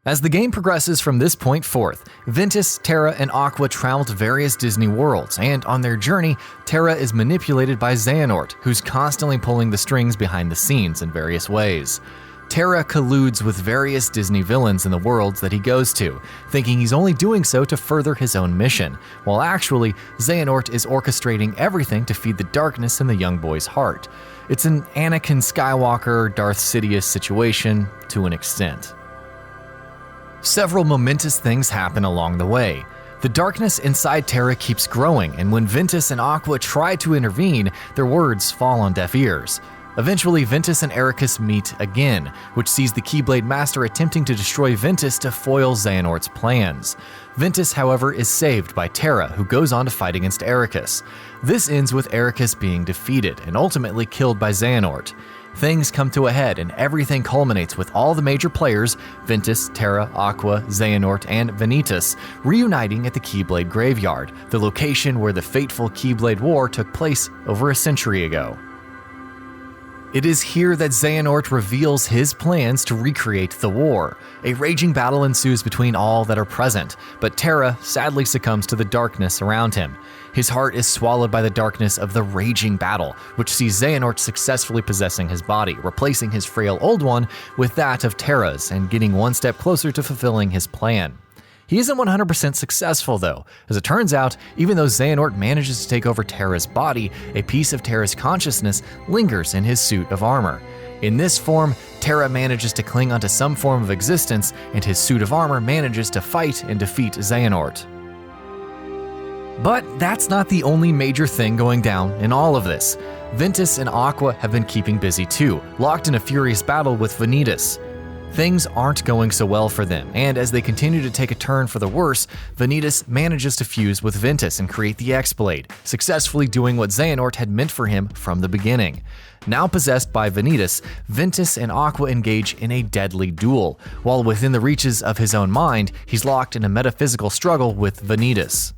As the game progresses from this point forth, Ventus, Terra, and Aqua travel to various Disney worlds, and on their journey, Terra is manipulated by Xehanort, who's constantly pulling the strings behind the scenes in various ways. Terra colludes with various Disney villains in the worlds that he goes to, thinking he's only doing so to further his own mission, while actually, Xehanort is orchestrating everything to feed the darkness in the young boy's heart. It's an Anakin Skywalker, Darth Sidious situation to an extent. Several momentous things happen along the way. The darkness inside Terra keeps growing, and when Ventus and Aqua try to intervene, their words fall on deaf ears. Eventually, Ventus and Ericus meet again, which sees the Keyblade Master attempting to destroy Ventus to foil Xehanort's plans. Ventus, however, is saved by Terra, who goes on to fight against Ericus. This ends with Ericus being defeated and ultimately killed by Xehanort. Things come to a head and everything culminates with all the major players, Ventus, Terra, Aqua, Xehanort, and Vanitas, reuniting at the Keyblade Graveyard, the location where the fateful Keyblade War took place over a century ago. It is here that Xehanort reveals his plans to recreate the war. A raging battle ensues between all that are present, but Terra sadly succumbs to the darkness around him. His heart is swallowed by the darkness of the raging battle, which sees Xehanort successfully possessing his body, replacing his frail old one with that of Terra's and getting one step closer to fulfilling his plan. He isn't 100% successful though. As it turns out, even though Xehanort manages to take over Terra's body, a piece of Terra's consciousness lingers in his suit of armor. In this form, Terra manages to cling onto some form of existence, and his suit of armor manages to fight and defeat Xehanort. But that's not the only major thing going down in all of this. Ventus and Aqua have been keeping busy too, locked in a furious battle with Vanitas. Things aren't going so well for them, and as they continue to take a turn for the worse, Vanitas manages to fuse with Ventus and create the X-Blade, successfully doing what Xehanort had meant for him from the beginning. Now possessed by Vanitas, Ventus and Aqua engage in a deadly duel, while within the reaches of his own mind, he's locked in a metaphysical struggle with Vanitas.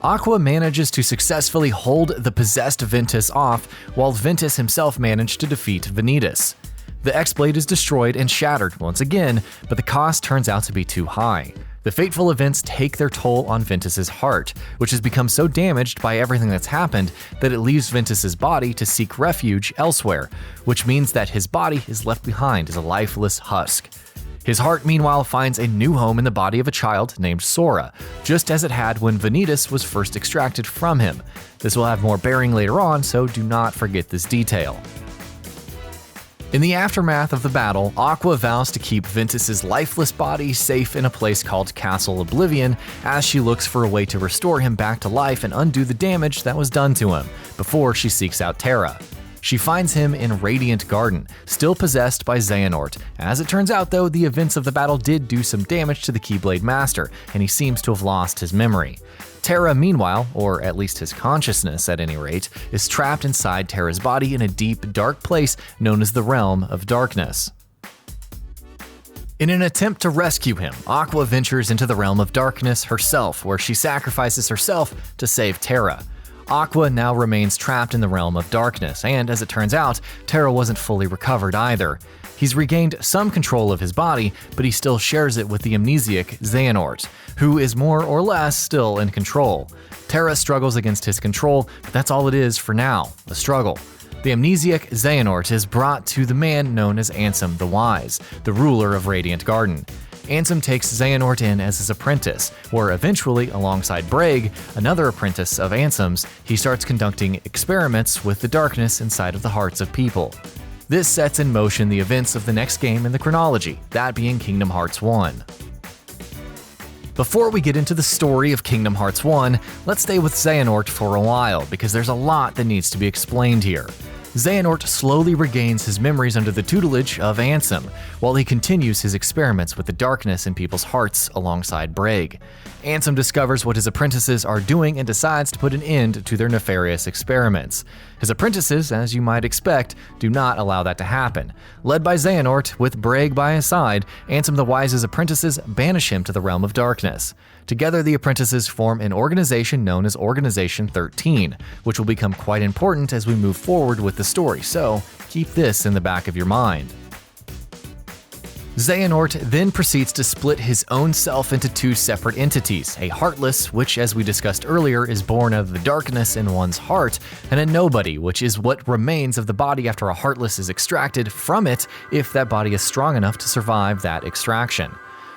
Aqua manages to successfully hold the possessed Ventus off, while Ventus himself managed to defeat Vanitas. The X-Blade is destroyed and shattered once again, but the cost turns out to be too high. The fateful events take their toll on Ventus's heart, which has become so damaged by everything that's happened that it leaves Ventus's body to seek refuge elsewhere, which means that his body is left behind as a lifeless husk. His heart, meanwhile, finds a new home in the body of a child named Sora, just as it had when Vanitas was first extracted from him. This will have more bearing later on, so do not forget this detail. In the aftermath of the battle, Aqua vows to keep Ventus's lifeless body safe in a place called Castle Oblivion as she looks for a way to restore him back to life and undo the damage that was done to him, before she seeks out Terra. She finds him in Radiant Garden, still possessed by Xehanort. As it turns out though, the events of the battle did do some damage to the Keyblade Master, and he seems to have lost his memory. Terra, meanwhile, or at least his consciousness at any rate, is trapped inside Terra's body in a deep, dark place known as the Realm of Darkness. In an attempt to rescue him, Aqua ventures into the Realm of Darkness herself, where she sacrifices herself to save Terra. Aqua now remains trapped in the Realm of Darkness, and as it turns out, Terra wasn't fully recovered either. He's regained some control of his body, but he still shares it with the amnesiac Xehanort, who is more or less still in control. Terra struggles against his control, but that's all it is for now, a struggle. The amnesiac Xehanort is brought to the man known as Ansem the Wise, the ruler of Radiant Garden. Ansem takes Xehanort in as his apprentice, where eventually, alongside Braig, another apprentice of Ansem's, he starts conducting experiments with the darkness inside of the hearts of people. This sets in motion the events of the next game in the chronology, that being Kingdom Hearts 1. Before we get into the story of Kingdom Hearts 1, let's stay with Xehanort for a while, because there's a lot that needs to be explained here. Xehanort slowly regains his memories under the tutelage of Ansem, while he continues his experiments with the darkness in people's hearts alongside Braig. Ansem discovers what his apprentices are doing and decides to put an end to their nefarious experiments. His apprentices, as you might expect, do not allow that to happen. Led by Xehanort, with Braig by his side, Ansem the Wise's apprentices banish him to the Realm of Darkness. Together, the apprentices form an organization known as Organization 13, which will become quite important as we move forward with the story, so keep this in the back of your mind. Xehanort then proceeds to split his own self into two separate entities, a Heartless, which as we discussed earlier is born out of the darkness in one's heart, and a Nobody, which is what remains of the body after a Heartless is extracted from it if that body is strong enough to survive that extraction.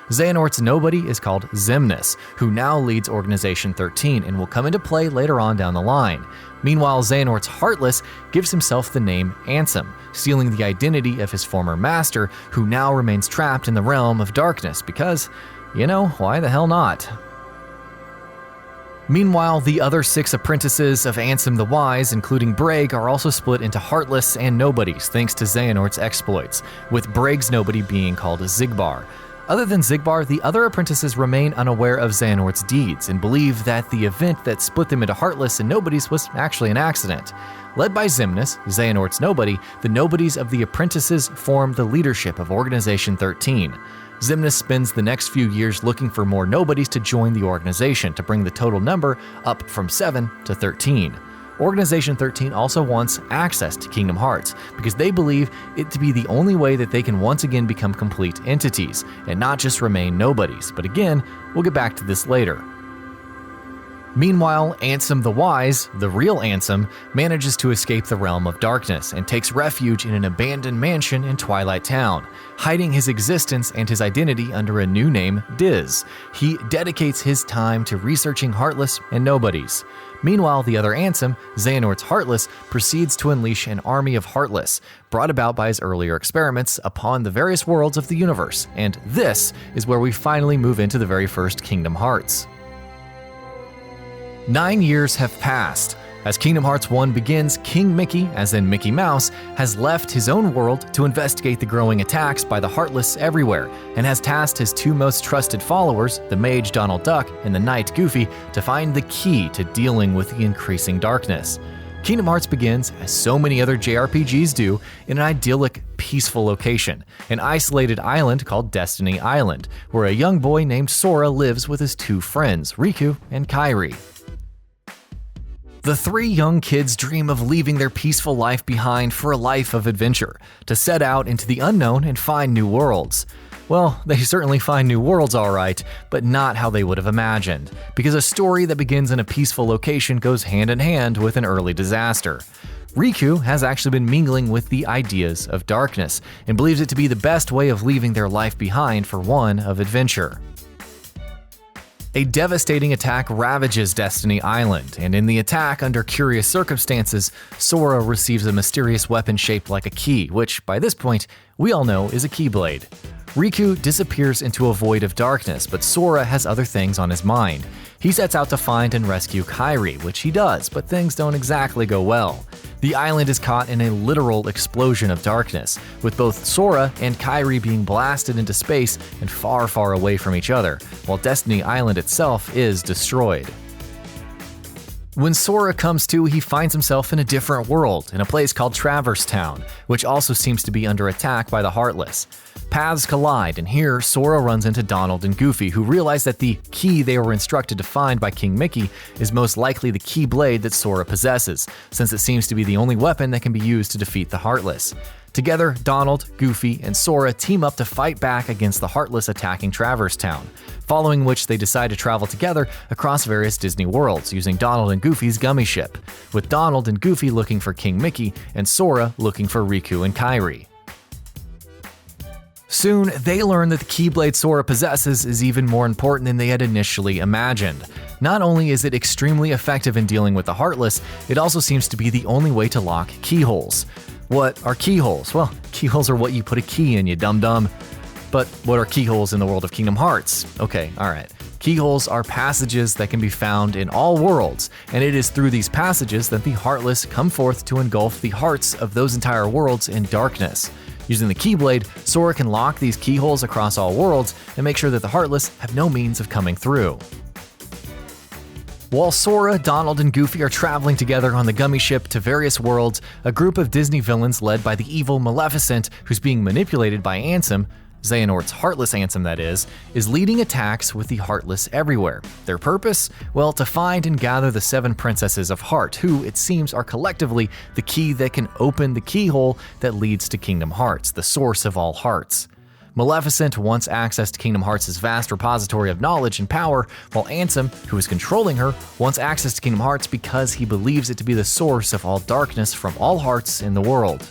Xehanort's Nobody is called Xemnas, who now leads Organization 13 and will come into play later on down the line. Meanwhile, Xehanort's Heartless gives himself the name Ansem, stealing the identity of his former master, who now remains trapped in the realm of darkness because, why the hell not? Meanwhile, the other 6 apprentices of Ansem the Wise, including Braig, are also split into Heartless and Nobodies thanks to Xehanort's exploits, with Braig's Nobody being called Xigbar. Other than Xigbar, the other apprentices remain unaware of Xehanort's deeds and believe that the event that split them into Heartless and Nobodies was actually an accident. Led by Xemnas, Xehanort's Nobody, the Nobodies of the apprentices form the leadership of Organization 13. Xemnas spends the next few years looking for more Nobodies to join the organization to bring the total number up from 7 to 13. Organization 13 also wants access to Kingdom Hearts because they believe it to be the only way that they can once again become complete entities and not just remain Nobodies. But again, we'll get back to this later. Meanwhile, Ansem the Wise, the real Ansem, manages to escape the realm of darkness and takes refuge in an abandoned mansion in Twilight Town, hiding his existence and his identity under a new name, Diz. He dedicates his time to researching Heartless and Nobodies. Meanwhile, the other Ansem, Xehanort's Heartless, proceeds to unleash an army of Heartless, brought about by his earlier experiments upon the various worlds of the universe, and this is where we finally move into the very first Kingdom Hearts. 9 years have passed. As Kingdom Hearts 1 begins, King Mickey, as in Mickey Mouse, has left his own world to investigate the growing attacks by the Heartless everywhere, and has tasked his 2 most trusted followers, the Mage Donald Duck and the Knight Goofy, to find the key to dealing with the increasing darkness. Kingdom Hearts begins, as so many other JRPGs do, in an idyllic, peaceful location, an isolated island called Destiny Island, where a young boy named Sora lives with his 2 friends, Riku and Kairi. The 3 young kids dream of leaving their peaceful life behind for a life of adventure, to set out into the unknown and find new worlds. Well, they certainly find new worlds all right, but not how they would have imagined, because a story that begins in a peaceful location goes hand in hand with an early disaster. Riku has actually been mingling with the ideas of darkness, and believes it to be the best way of leaving their life behind for one of adventure. A devastating attack ravages Destiny Island, and in the attack, under curious circumstances, Sora receives a mysterious weapon shaped like a key, which, by this point, we all know is a Keyblade. Riku disappears into a void of darkness, but Sora has other things on his mind. He sets out to find and rescue Kairi, which he does, but things don't exactly go well. The island is caught in a literal explosion of darkness, with both Sora and Kairi being blasted into space and far, far away from each other, while Destiny Island itself is destroyed. When Sora comes to, he finds himself in a different world, in a place called Traverse Town, which also seems to be under attack by the Heartless. Paths collide, and here Sora runs into Donald and Goofy, who realize that the key they were instructed to find by King Mickey is most likely the Keyblade that Sora possesses, since it seems to be the only weapon that can be used to defeat the Heartless. Together, Donald, Goofy, and Sora team up to fight back against the Heartless attacking Traverse Town, following which they decide to travel together across various Disney worlds using Donald and Goofy's gummy ship, with Donald and Goofy looking for King Mickey and Sora looking for Riku and Kairi. Soon, they learn that the Keyblade Sora possesses is even more important than they had initially imagined. Not only is it extremely effective in dealing with the Heartless, it also seems to be the only way to lock keyholes. What are keyholes? Well, keyholes are what you put a key in, you dum-dum. But what are keyholes in the world of Kingdom Hearts? Okay, alright. Keyholes are passages that can be found in all worlds, and it is through these passages that the Heartless come forth to engulf the hearts of those entire worlds in darkness. Using the Keyblade, Sora can lock these keyholes across all worlds and make sure that the Heartless have no means of coming through. While Sora, Donald, and Goofy are traveling together on the gummy ship to various worlds, a group of Disney villains led by the evil Maleficent, who's being manipulated by Ansem, Xehanort's Heartless Ansem that is leading attacks with the Heartless everywhere. Their purpose? Well, to find and gather the 7 Princesses of Heart, who, it seems, are collectively the key that can open the keyhole that leads to Kingdom Hearts, the source of all hearts. Maleficent wants access to Kingdom Hearts' vast repository of knowledge and power, while Ansem, who is controlling her, wants access to Kingdom Hearts because he believes it to be the source of all darkness from all hearts in the world.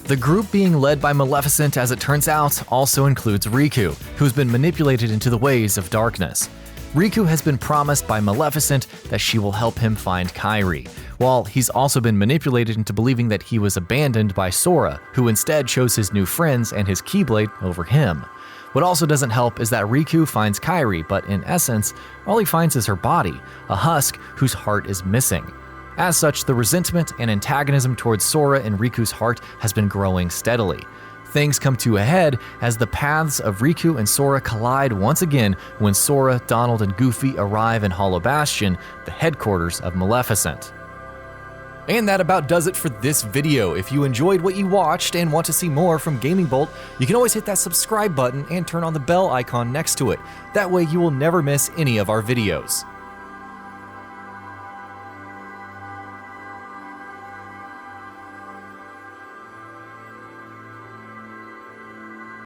The group being led by Maleficent, as it turns out, also includes Riku, who's been manipulated into the ways of darkness. Riku has been promised by Maleficent that she will help him find Kairi, while he's also been manipulated into believing that he was abandoned by Sora, who instead chose his new friends and his Keyblade over him. What also doesn't help is that Riku finds Kairi, but in essence, all he finds is her body, a husk whose heart is missing. As such, the resentment and antagonism towards Sora in Riku's heart has been growing steadily. Things come to a head as the paths of Riku and Sora collide once again when Sora, Donald, and Goofy arrive in Hollow Bastion, the headquarters of Maleficent. And that about does it for this video. If you enjoyed what you watched and want to see more from GamingBolt, you can always hit that subscribe button and turn on the bell icon next to it. That way you will never miss any of our videos.